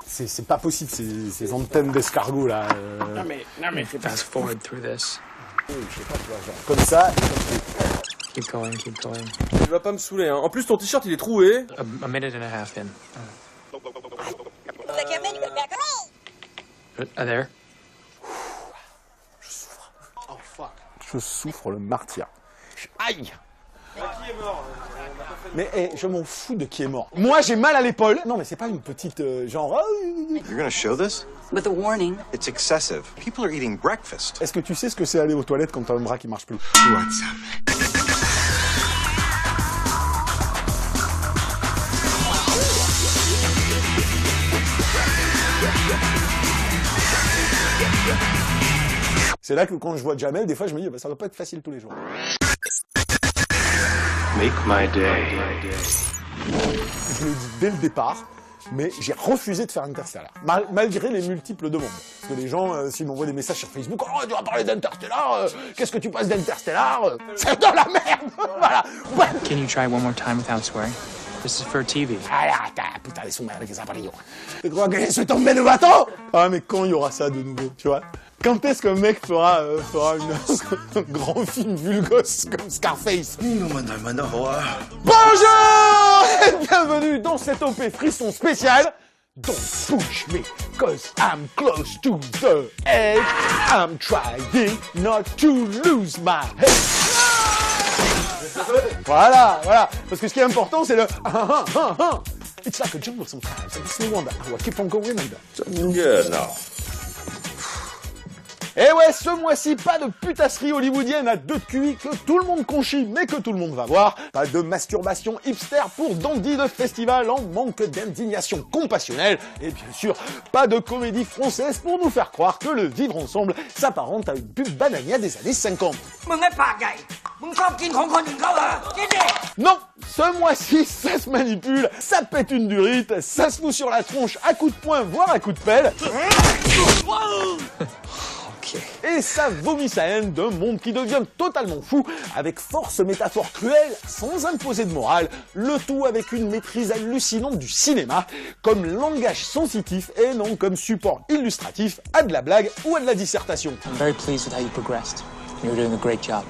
C'est pas possible, ces antennes d'escargot là. Non mais fast forward through this. Je sais pas, tu vois, genre comme ça. Keep going. Tu vas pas me saouler, hein. En plus, ton t-shirt il est troué. A minute and a half in. There. Je souffre. Oh fuck. Je souffre le martyr. Aïe. Qui est mort? Mais je m'en fous de qui est mort. Moi j'ai mal à l'épaule. Non mais c'est pas une petite genre. You're gonna show this? With a warning. It's excessive. People are eating breakfast. Est-ce que tu sais ce que c'est aller aux toilettes quand t'as un bras qui marche plus? What's up? C'est là que quand je vois Jamel, des fois je me dis bah, ça va pas être facile tous les jours. Make my day. Je l'ai dit dès le départ, mais j'ai refusé de faire Interstellar, malgré les multiples demandes. Parce que les gens, s'ils m'envoient des messages sur Facebook, oh tu vas parler d'Interstellar, qu'est-ce que tu passes d'Interstellar? C'est de la merde. Voilà. Ouais. Can you try one more time without swearing? This is for TV. Ah putain, les sous-merdes que ça pareil. Tu crois que je suis tombé de bateau? Ah mais quand il y aura ça de nouveau, tu vois? Quand est-ce qu'un mec fera un grand film vulgos comme Scarface? Bonjour et bienvenue dans cet OP Frisson spécial. Don't push me, cause I'm close to the edge. I'm trying not to lose my head. Voilà. Parce que ce qui est important, c'est le It's like a jungle sometimes. It makes me wonder how I keep on going under. Yeah, no. Et ouais, ce mois-ci, pas de putasserie hollywoodienne à deux de QI que tout le monde conchit, mais que tout le monde va voir. Pas de masturbation hipster pour dandy de festival en manque d'indignation compassionnelle. Et bien sûr, pas de comédie française pour nous faire croire que le vivre ensemble s'apparente à une pub banania des années 50. Non, ce mois-ci, ça se manipule, ça pète une durite, ça se fout sur la tronche à coups de poing, voire à coups de pelle. Et ça vomit sa haine d'un monde qui devient totalement fou, avec force métaphore cruelle, sans imposer de morale, le tout avec une maîtrise hallucinante du cinéma, comme langage sensitif et non comme support illustratif à de la blague ou à de la dissertation. I'm very pleased with how you progressed. You're doing a great job.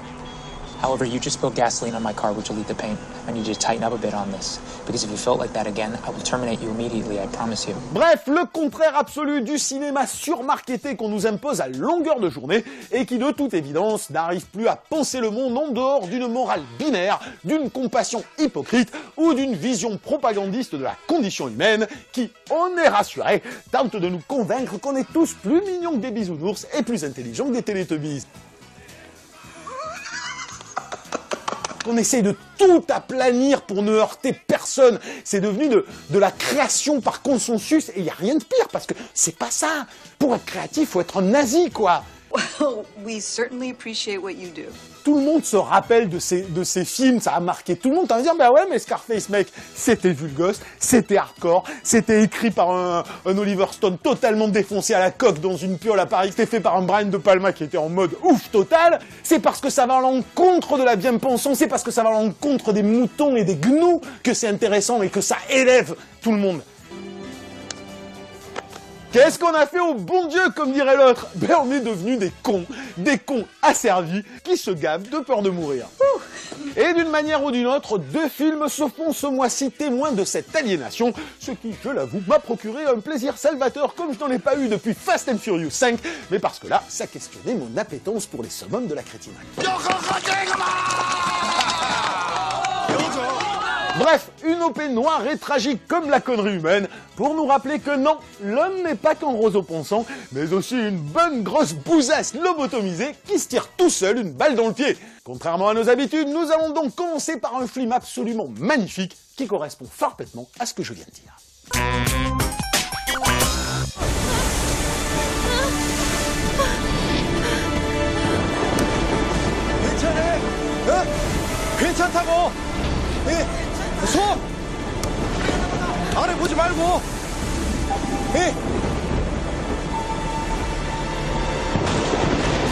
However, you just spilled gasoline on my car, which will lead to paint. I need you to tighten up a bit on this. Because if you felt like that again, I will terminate you immediately, I promise you. Bref, le contraire absolu du cinéma surmarketé qu'on nous impose à longueur de journée et qui, de toute évidence, n'arrive plus à penser le monde en dehors d'une morale binaire, d'une compassion hypocrite ou d'une vision propagandiste de la condition humaine qui, on est rassuré, tente de nous convaincre qu'on est tous plus mignons que des bisounours et plus intelligents que des télétubbies. Qu'on essaye de tout aplanir pour ne heurter personne. C'est devenu de la création par consensus et il n'y a rien de pire parce que c'est pas ça. Pour être créatif, faut être un nazi, quoi. Well, we certainly appreciate what you do. Tout le monde se rappelle de ces films, ça a marqué tout le monde. T'as envie de dire, bah ouais, mais Scarface, mec, c'était vulgos, c'était hardcore, c'était écrit par un Oliver Stone totalement défoncé à la coque dans une piole à Paris, c'était fait par un Brian De Palma qui était en mode ouf total. C'est parce que ça va à l'encontre de la bien-pensance, c'est parce que ça va à l'encontre des moutons et des gnous que c'est intéressant et que ça élève tout le monde. Qu'est-ce qu'on a fait au bon Dieu, comme dirait l'autre? Ben on est devenus des cons asservis qui se gavent de peur de mourir. Et d'une manière ou d'une autre, deux films se font ce mois-ci témoins de cette aliénation, ce qui, je l'avoue, m'a procuré un plaisir salvateur comme je n'en ai pas eu depuis Fast and Furious 5, mais parce que là, ça questionnait mon appétence pour les summums de la crétinerie. Bref, une OP noire et tragique comme la connerie humaine, pour nous rappeler que non, l'homme n'est pas qu'un roseau pensant, mais aussi une bonne grosse bousasse lobotomisée qui se tire tout seul une balle dans le pied. Contrairement à nos habitudes, nous allons donc commencer par un film absolument magnifique qui correspond parfaitement à ce que je viens de dire. 괜찮다고. 서! 아래 보지 말고.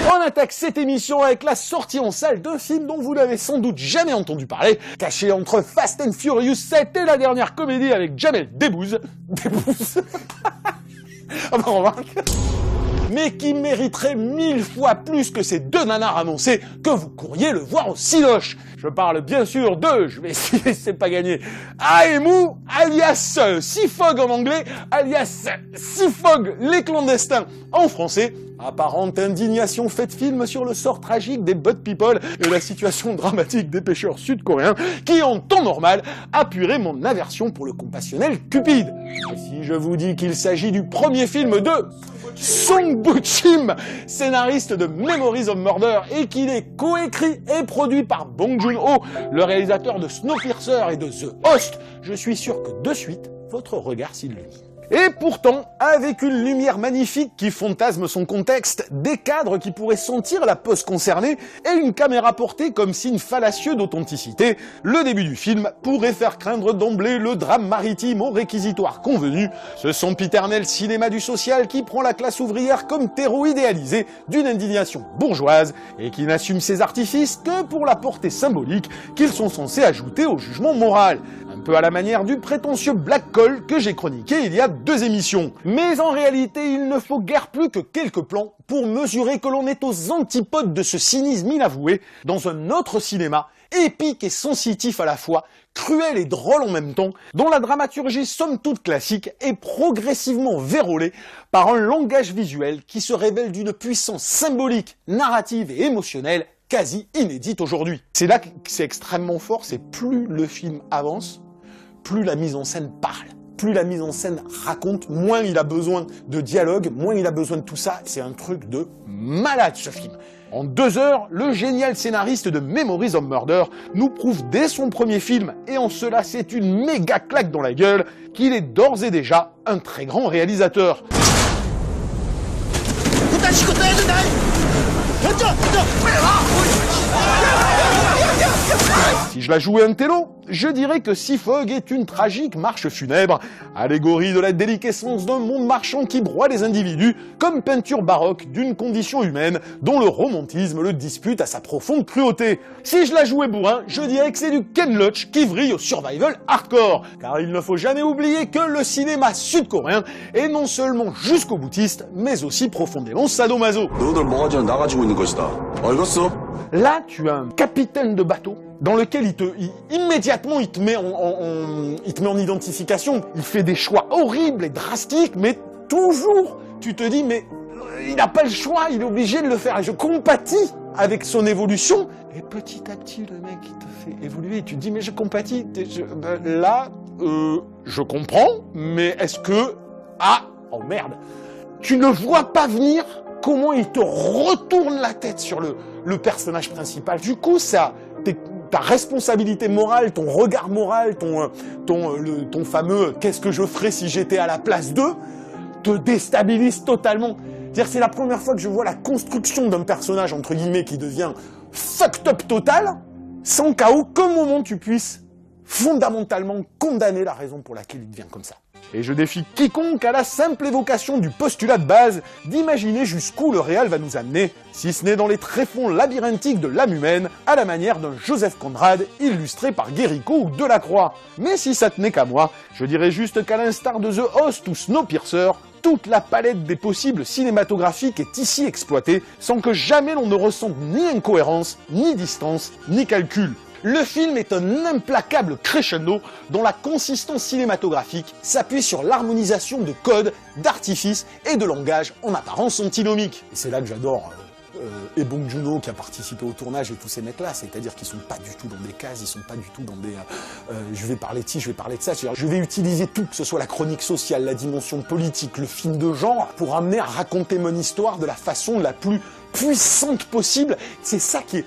On attaque cette émission avec la sortie en salle d'un film dont vous n'avez sans doute jamais entendu parler, caché entre Fast and Furious 7 et la dernière comédie avec Jamel Debbouze. Ah bah remarque. Mais qui mériterait 1000 fois plus que ces deux nanars annoncés que vous courriez le voir au Cinoche. Je parle bien sûr de, je vais essayer, c'est pas gagné, Aemu, alias Seafog en anglais, alias Seafog les clandestins en français. Apparente indignation faite film sur le sort tragique des Bud People et la situation dramatique des pêcheurs sud-coréens qui, en temps normal, appuieraient mon aversion pour le compassionnel Cupid. Et si je vous dis qu'il s'agit du premier film de Song Bo-chim, scénariste de Memories of Murder, et qu'il est coécrit et produit par Bong Joon-ho, le réalisateur de Snowpiercer et de The Host, je suis sûr que de suite, votre regard s'illumine. Et pourtant, avec une lumière magnifique qui fantasme son contexte, des cadres qui pourraient sentir la pose concernée et une caméra portée comme signe fallacieux d'authenticité, le début du film pourrait faire craindre d'emblée le drame maritime au réquisitoire convenu, ce sempiternel cinéma du social qui prend la classe ouvrière comme terreau idéalisé d'une indignation bourgeoise et qui n'assume ses artifices que pour la portée symbolique qu'ils sont censés ajouter au jugement moral. Un peu à la manière du prétentieux Black Call que j'ai chroniqué il y a 2 émissions. Mais en réalité, il ne faut guère plus que quelques plans pour mesurer que l'on est aux antipodes de ce cynisme inavoué dans un autre cinéma, épique et sensitif à la fois, cruel et drôle en même temps, dont la dramaturgie somme toute classique est progressivement vérolée par un langage visuel qui se révèle d'une puissance symbolique, narrative et émotionnelle quasi inédite aujourd'hui. C'est là que c'est extrêmement fort, c'est plus le film avance, plus la mise en scène parle. Plus la mise en scène raconte, moins il a besoin de dialogue, moins il a besoin de tout ça. C'est un truc de malade, ce film. En 2 heures, le génial scénariste de Memories of Murder nous prouve dès son premier film, et en cela c'est une méga claque dans la gueule, qu'il est d'ores et déjà un très grand réalisateur. Si je la jouais un télo, je dirais que Seafog est une tragique marche funèbre, allégorie de la déliquescence d'un monde marchand qui broie les individus, comme peinture baroque d'une condition humaine dont le romantisme le dispute à sa profonde cruauté. Si je la jouais bourrin, je dirais que c'est du Ken Loach qui vrille au survival hardcore, car il ne faut jamais oublier que le cinéma sud-coréen est non seulement jusqu'au boutiste, mais aussi profondément sadomaso. Là, tu as un capitaine de bateau dans lequel immédiatement il te met en identification. Il fait des choix horribles et drastiques, mais toujours, tu te dis, mais il n'a pas le choix, il est obligé de le faire. Et je compatis avec son évolution. Et petit à petit, le mec, il te fait évoluer. Et tu te dis, mais je compatis. Je comprends, mais est-ce que... Ah, oh merde. Tu ne vois pas venir comment il te retourne la tête sur le personnage principal. Du coup, ça... Ta responsabilité morale, ton regard moral, ton fameux « qu'est-ce que je ferais si j'étais à la place d'eux ?» te déstabilise totalement. C'est-à-dire c'est la première fois que je vois la construction d'un personnage, entre guillemets, qui devient fucked up total, sans qu'aucun moment tu puisses fondamentalement condamner la raison pour laquelle il devient comme ça. Et je défie quiconque à la simple évocation du postulat de base d'imaginer jusqu'où le réal va nous amener, si ce n'est dans les tréfonds labyrinthiques de l'âme humaine, à la manière d'un Joseph Conrad illustré par Guéricault ou Delacroix. Mais si ça tenait qu'à moi, je dirais juste qu'à l'instar de The Host ou Snowpiercer, toute la palette des possibles cinématographiques est ici exploitée, sans que jamais l'on ne ressente ni incohérence, ni distance, ni calcul. Le film est un implacable crescendo dont la consistance cinématographique s'appuie sur l'harmonisation de codes, d'artifices et de langage en apparence antinomiques. Et c'est là que j'adore et Bong Joon-ho qui a participé au tournage et tous ces mecs-là, c'est-à-dire qu'ils sont pas du tout dans des cases, ils sont pas du tout dans des... je vais parler de ci, je vais parler de ça, je vais utiliser tout, que ce soit la chronique sociale, la dimension politique, le film de genre, pour amener à raconter mon histoire de la façon la plus puissante possible. C'est ça qui est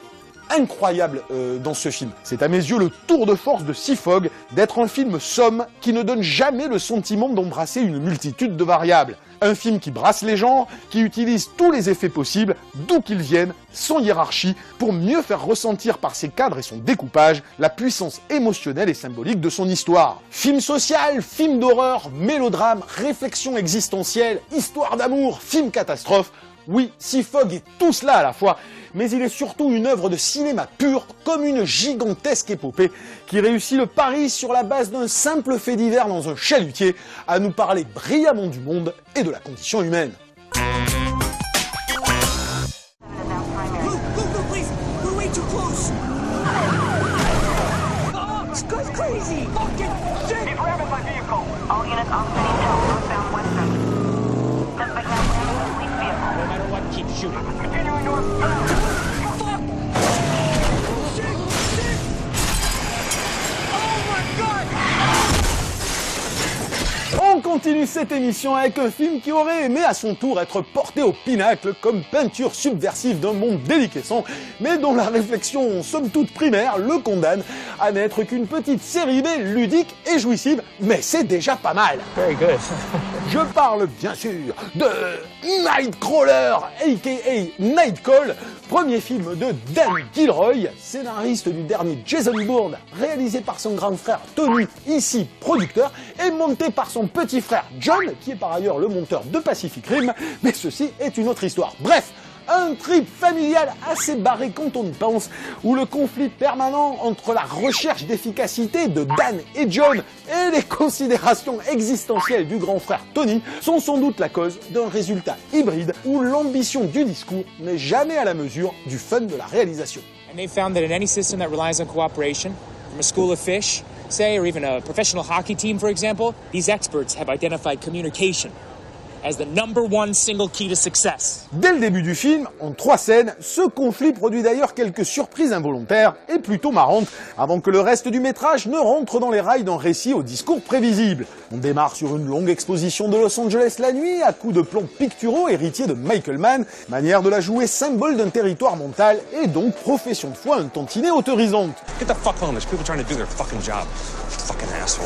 incroyable dans ce film. C'est à mes yeux le tour de force de Seafog d'être un film somme qui ne donne jamais le sentiment d'embrasser une multitude de variables. Un film qui brasse les genres, qui utilise tous les effets possibles, d'où qu'ils viennent, sans hiérarchie, pour mieux faire ressentir par ses cadres et son découpage la puissance émotionnelle et symbolique de son histoire. Film social, film d'horreur, mélodrame, réflexion existentielle, histoire d'amour, film catastrophe, Oui, Sea Fog est tout cela à la fois, mais il est surtout une œuvre de cinéma pur, comme une gigantesque épopée, qui réussit le pari sur la base d'un simple fait divers dans un chalutier, à nous parler brillamment du monde et de la condition humaine. On continue cette émission avec un film qui aurait aimé à son tour être porté au pinacle comme peinture subversive d'un monde déliquescent, mais dont la réflexion somme toute primaire le condamne à n'être qu'une petite série B ludique et jouissive, mais c'est déjà pas mal. Very good. Je parle bien sûr de Nightcrawler, aka Nightcall, premier film de Dan Gilroy, scénariste du dernier Jason Bourne, réalisé par son grand frère Tony, ici producteur, et monté par son petit frère John, qui est par ailleurs le monteur de Pacific Rim, mais ceci est une autre histoire. Bref, un trip familial assez barré quand on y pense, où le conflit permanent entre la recherche d'efficacité de Dan et John et les considérations existentielles du grand frère Tony sont sans doute la cause d'un résultat hybride où l'ambition du discours n'est jamais à la mesure du fun de la réalisation. And they found that in any system that relies on cooperation, from a school of fish, say, or even a professional hockey team, for example, these experts have identified communication as the #1 single key to success. Dès le début du film, en 3 scènes, ce conflit produit d'ailleurs quelques surprises involontaires et plutôt marrantes, avant que le reste du métrage ne rentre dans les rails d'un récit au discours prévisible. On démarre sur une longue exposition de Los Angeles la nuit, à coups de plans picturaux héritiers de Michael Mann, manière de la jouer symbole d'un territoire mental et donc profession de foi un tantinet autorisante. Get the fuck home, there's people trying to do their fucking job. Fucking asshole.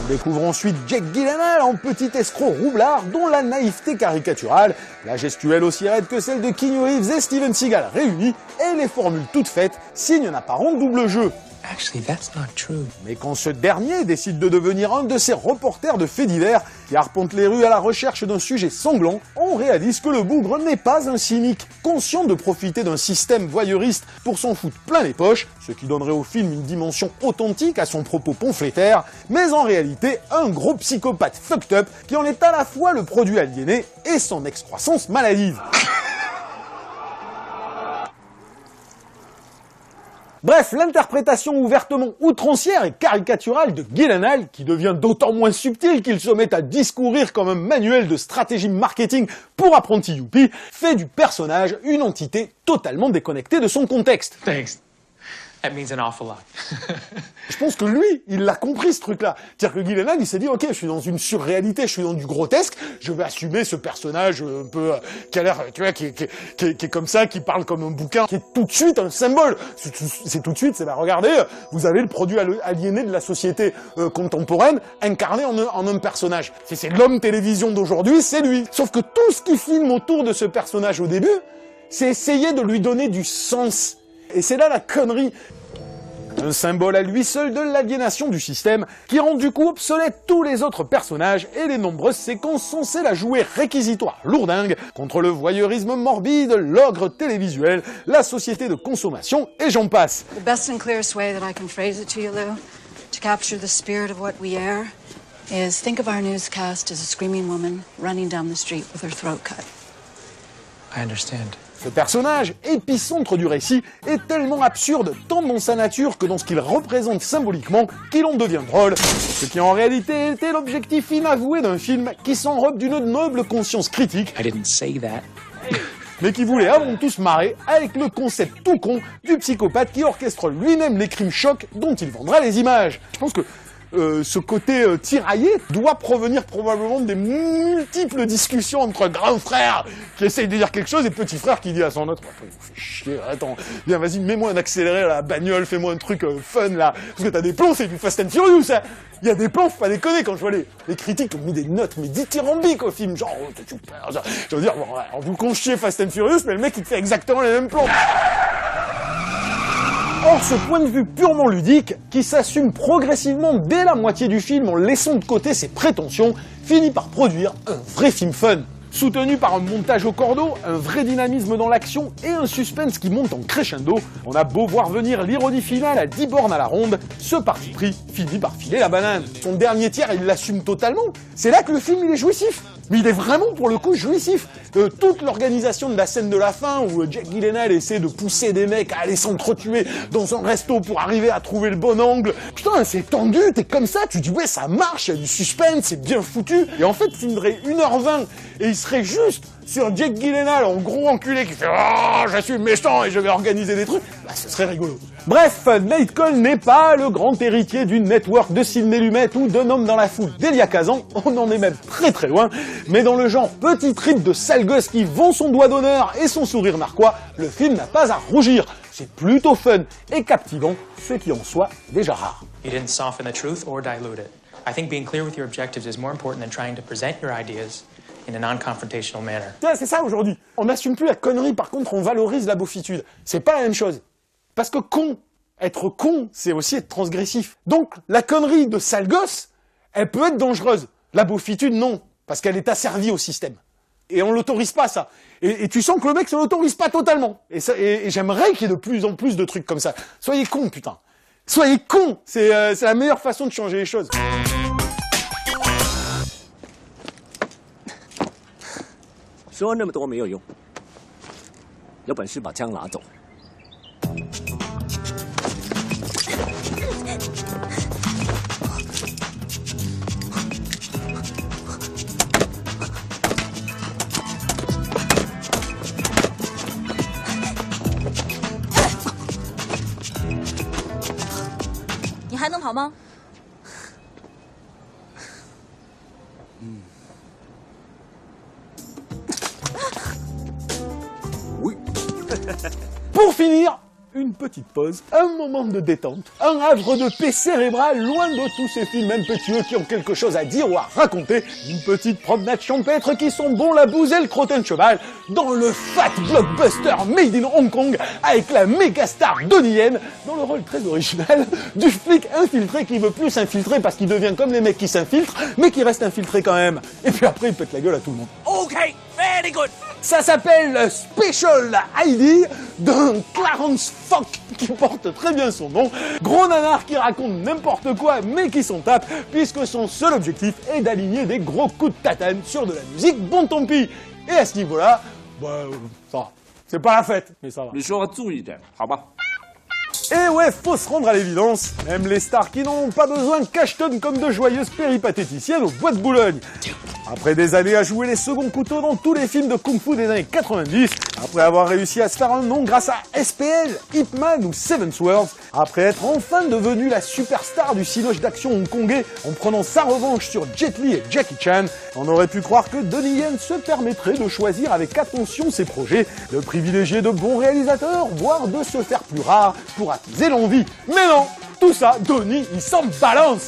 On découvre ensuite Jake Gyllenhaal en petit escroc roublard dont la naïveté caricaturale, la gestuelle aussi raide que celle de Keanu Reeves et Steven Seagal réunis, et les formules toutes faites signent un apparent double jeu. Actually, that's not true. Mais quand ce dernier décide de devenir un de ces reporters de faits divers qui arpentent les rues à la recherche d'un sujet sanglant, on réalise que le bougre n'est pas un cynique, conscient de profiter d'un système voyeuriste pour s'en foutre plein les poches, ce qui donnerait au film une dimension authentique à son propos pamphlétaire, mais en réalité un gros psychopathe fucked up qui en est à la fois le produit aliéné et son excroissance maladive. Bref, l'interprétation ouvertement outrancière et caricaturale de Gyllenhaal, qui devient d'autant moins subtil qu'il se met à discourir comme un manuel de stratégie marketing pour apprentis youpi, fait du personnage une entité totalement déconnectée de son contexte. Thanks. That means an awful lot. Je pense que lui, il l'a compris ce truc-là. C'est-à-dire que Gyllenhaal, il s'est dit, ok, je suis dans une surréalité, je suis dans du grotesque, je vais assumer ce personnage un peu, qui a l'air, tu vois, qui est comme ça, qui parle comme un bouquin, qui est tout de suite un symbole. C'est tout de suite, c'est bah regardez, vous avez le produit aliéné de la société contemporaine, incarné en un personnage. C'est l'homme télévision d'aujourd'hui, c'est lui. Sauf que tout ce qui filme autour de ce personnage au début, c'est essayer de lui donner du sens. Et c'est là la connerie. Un symbole à lui seul de l'aliénation du système, qui rend du coup obsolète tous les autres personnages et les nombreuses séquences censées la jouer réquisitoire lourdingue contre le voyeurisme morbide, l'ogre télévisuel, la société de consommation et j'en passe. The best and clearest way that I can phrase it to you, Lou, to capture the spirit of what we air, is think of our newscast as a screaming woman running down the street with her throat cut. I understand. Ce personnage, épicentre du récit, est tellement absurde tant dans sa nature que dans ce qu'il représente symboliquement qu'il en devient drôle, ce qui en réalité était l'objectif inavoué d'un film qui s'enrobe d'une noble conscience critique, I didn't say that. mais qui voulait avant tout se marrer avec le concept tout con du psychopathe qui orchestre lui-même les crimes chocs dont il vendra les images. Je pense que ce côté tiraillé doit provenir probablement des multiples discussions entre grands frères qui essayent de dire quelque chose et petit frère qui dit à son autre « Il vous fait chier, attends, viens vas-y, mets-moi un accéléré à la bagnole, fais-moi un truc fun là, parce que t'as des plans, c'est du Fast and Furious, hein. Il y a des plans, faut pas déconner, quand je vois les critiques ont mis des notes, mais dithyrambiques au film, genre, oh, c'est super, je veux dire, bon, ouais, on vous conche chier Fast and Furious, mais le mec il te fait exactement les mêmes plans. Or, ce point de vue purement ludique, qui s'assume progressivement dès la moitié du film en laissant de côté ses prétentions, finit par produire un vrai film fun. soutenu par un montage au cordeau, un vrai dynamisme dans l'action et un suspense qui monte en crescendo. On a beau voir venir l'ironie finale à 10 bornes à la ronde, ce parti pris finit par filer la banane. Son dernier tiers, il l'assume totalement. C'est là que le film il est jouissif. Mais il est vraiment pour le coup jouissif. Toute l'organisation de la scène de la fin où Jake Gyllenhaal essaie de pousser des mecs à aller s'entretuer dans un resto pour arriver à trouver le bon angle. Putain, c'est tendu, t'es comme ça, tu dis ouais ça marche, il y a du suspense, c'est bien foutu. Et en fait, il filmerait 1h20 et il serait juste sur Jake Gyllenhaal en gros enculé qui fait « Oh, je suis méchant et je vais organiser des trucs », bah ce serait rigolo. Bref, Nate Cole n'est pas le grand héritier du network de Sidney Lumet ou d'un homme dans la foule d'Elia Kazan, on en est même très très loin, mais dans le genre petit trip de sale gosse qui vend son doigt d'honneur et son sourire narquois, le film n'a pas à rougir. C'est plutôt fun et captivant, ce qui en soit déjà rare. You didn't soften the truth or dilute it. I think being clear with your objectives is more important than trying to present your ideas in a non-confrontational manner. C'est ça aujourd'hui. On n'assume plus la connerie, par contre on valorise la beaufitude. C'est pas la même chose. Parce que être con, c'est aussi être transgressif. Donc la connerie de sale gosse, elle peut être dangereuse. La beaufitude, non. Parce qu'elle est asservie au système. Et on l'autorise pas, ça. Et tu sens que le mec se l'autorise pas totalement. Et j'aimerais qu'il y ait de plus en plus de trucs comme ça. Soyez cons, putain. Soyez cons. C'est la meilleure façon de changer les choses. Pour finir, une petite pause, un moment de détente, un havre de paix cérébrale loin de tous ces films impétueux qui ont quelque chose à dire ou à raconter, une petite promenade champêtre qui sont bons la bouse et le crottin de cheval, dans le fat blockbuster made in Hong Kong avec la méga star Donnie Yen, dans le rôle très original du flic infiltré qui veut plus s'infiltrer parce qu'il devient comme les mecs qui s'infiltrent, mais qui reste infiltré quand même. Et puis après il pète la gueule à tout le monde. Ok, very good. Ça s'appelle Special ID d'un Clarence Fock qui porte très bien son nom. Gros nanar qui raconte n'importe quoi mais qui s'en tape puisque son seul objectif est d'aligner des gros coups de tatane sur de la musique bon tant pis. Et à ce niveau-là, ça va. C'est pas la fête, mais ça va. Et ouais, faut se rendre à l'évidence, même les stars qui n'ont pas besoin cachetonnent comme de joyeuses péripatéticiennes au Bois de Boulogne. Après des années à jouer les seconds couteaux dans tous les films de kung-fu des années 90, après avoir réussi à se faire un nom grâce à SPL, Ip Man ou Seven Swords, après être enfin devenu la superstar du cinoche d'action hongkongais en prenant sa revanche sur Jet Li et Jackie Chan, on aurait pu croire que Donnie Yen se permettrait de choisir avec attention ses projets, de privilégier de bons réalisateurs, voire de se faire plus rare pour attiser l'envie. Mais non, tout ça, Donnie, il s'en balance.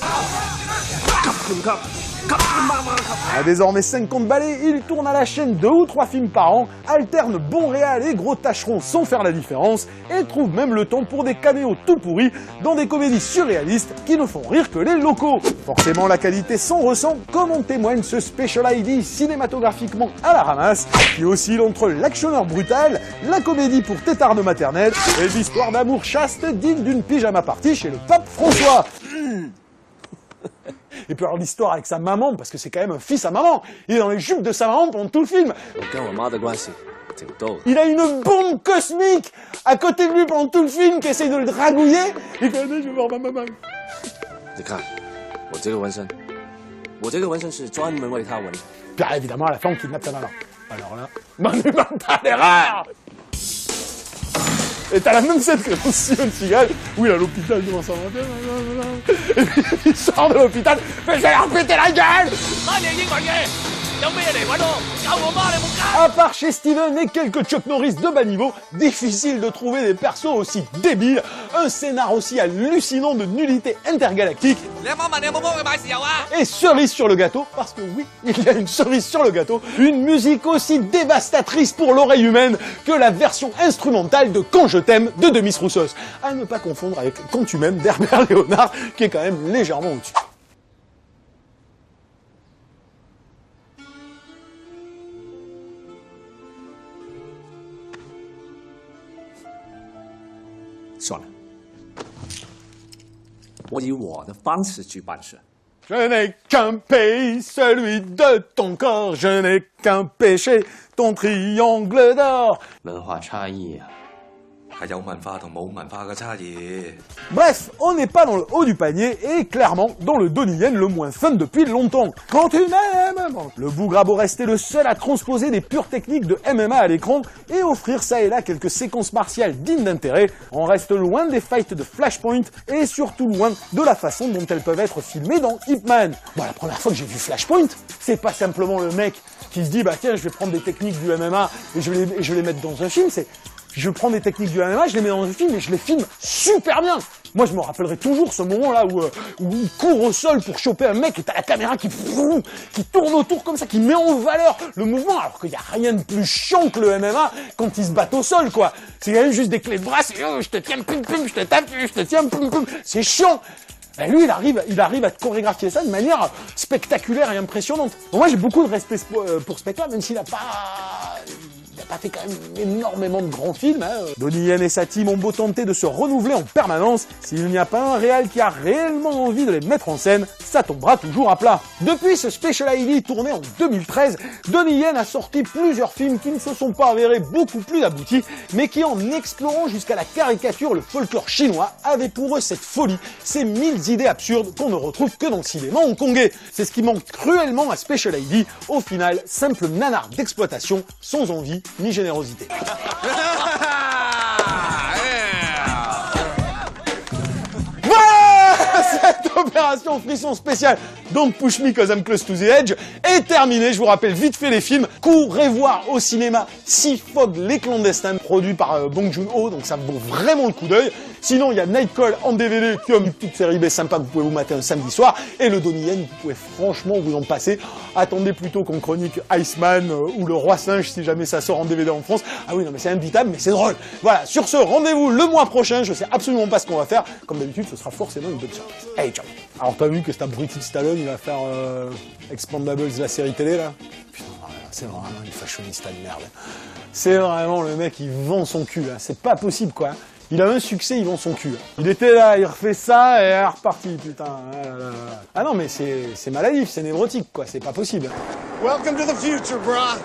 À désormais 50 balais, il tourne à la chaîne 2 ou 3 films par an, alterne bon réal et gros tâcherons sans faire la différence, et trouve même le temps pour des caméos tout pourris dans des comédies surréalistes qui ne font rire que les locaux. Forcément la qualité s'en ressent, comme en témoigne ce Special ID cinématographiquement à la ramasse, qui oscille entre l'actionneur brutal, la comédie pour tétarde maternelle et l'histoire d'amour chaste digne d'une pyjama party chez le pape François. Et puis alors l'histoire avec sa maman, parce que c'est quand même un fils à maman. Il est dans les jupes de sa maman pendant tout le film. Il a une bombe cosmique à côté de lui pendant tout le film qui essaye de le dragouiller. Il fait, je vais voir ma maman. Puis évidemment à la fin on kidnappe sa maman. Alors là, monumentale. Et t'as la même scène que dans Steven Seagal, où il est à l'hôpital devant sa maman. Et puis il sort de l'hôpital, mais je vais leur péter la gueule! À part chez Steven et quelques Chuck Norris de bas niveau, difficile de trouver des persos aussi débiles, un scénar aussi hallucinant de nullité intergalactique. Et cerise sur le gâteau, parce que oui, il y a une cerise sur le gâteau, une musique aussi dévastatrice pour l'oreille humaine que la version instrumentale de Quand je t'aime de Demis Roussos. À ne pas confondre avec Quand tu m'aimes d'Herbert Léonard, qui est quand même légèrement au-dessus. 算了，我以我的方式去办事。 Je n'ai qu'un pays, celui de ton corps. Je n'ai qu'un péché, ton triangle d'or. 文化差异啊，係有文化同冇文化嘅差異。 Bref, on n'est pas dans le haut du panier et clairement dans le Donnie Yen le moins fun depuis longtemps. Quand tu m'aimes, le bougre a beau rester le seul à transposer des pures techniques de MMA à l'écran et offrir ça et là quelques séquences martiales dignes d'intérêt, on reste loin des fights de Flashpoint et surtout loin de la façon dont elles peuvent être filmées dans Ip Man. Bon, la première fois que j'ai vu Flashpoint, c'est pas simplement le mec qui se dit bah tiens je vais prendre des techniques du MMA et je vais les mettre dans un film, c'est je prends des techniques du MMA, je les mets dans un film et je les filme super bien. Moi, je me rappellerai toujours ce moment-là où il court au sol pour choper un mec et t'as la caméra qui tourne autour comme ça, qui met en valeur le mouvement, alors qu'il n'y a rien de plus chiant que le MMA quand ils se battent au sol, quoi. C'est quand même juste des clés de bras, c'est je te tiens, pum pum, je te tape, je te tiens, pum pum. C'est chiant. Ben lui, il arrive à te chorégraphier ça de manière spectaculaire et impressionnante. Bon, moi, j'ai beaucoup de respect pour ce mec-là, même s'il n'a pas fait quand même énormément de grands films. Hein. Donnie Yen et sa team ont beau tenter de se renouveler en permanence, s'il n'y a pas un réal qui a réellement envie de les mettre en scène, ça tombera toujours à plat. Depuis ce Special ID tourné en 2013, Donnie Yen a sorti plusieurs films qui ne se sont pas avérés beaucoup plus aboutis, mais qui en explorant jusqu'à la caricature le folklore chinois, avaient pour eux cette folie, ces 1000 idées absurdes qu'on ne retrouve que dans le cinéma hongkongais. C'est ce qui manque cruellement à Special ID, au final, simple nanar d'exploitation, sans envie ni générosité. Voilà, cette opération frisson spéciale Don't Push Me Cause I'm Close to the Edge est terminée. Je vous rappelle vite fait les films. Courez voir au cinéma Sea Fog les clandestins, produit par Bong Joon-ho, donc ça vaut vraiment le coup d'œil. Sinon, il y a Nightcall en DVD, comme une petite série B sympa que vous pouvez vous mater un samedi soir. Et le Donnie Yen, vous pouvez franchement vous en passer. Attendez plutôt qu'on chronique Iceman ou Le Roi Singe si jamais ça sort en DVD en France. Ah oui, non mais c'est imbitable, mais c'est drôle. Voilà, sur ce, rendez-vous le mois prochain. Je sais absolument pas ce qu'on va faire. Comme d'habitude, ce sera forcément une bonne surprise. Allez, ciao. Alors t'as vu que c'est un British Stallone, il va faire Expandables, la série télé là. Putain, c'est vraiment une fashionista de merde. C'est vraiment le mec, il vend son cul là. C'est pas possible quoi. Il a un succès, il vend son cul. Il était là, il refait ça et il est reparti, putain. Ah non mais c'est maladif, c'est névrotique quoi, c'est pas possible. Welcome to the future, brah.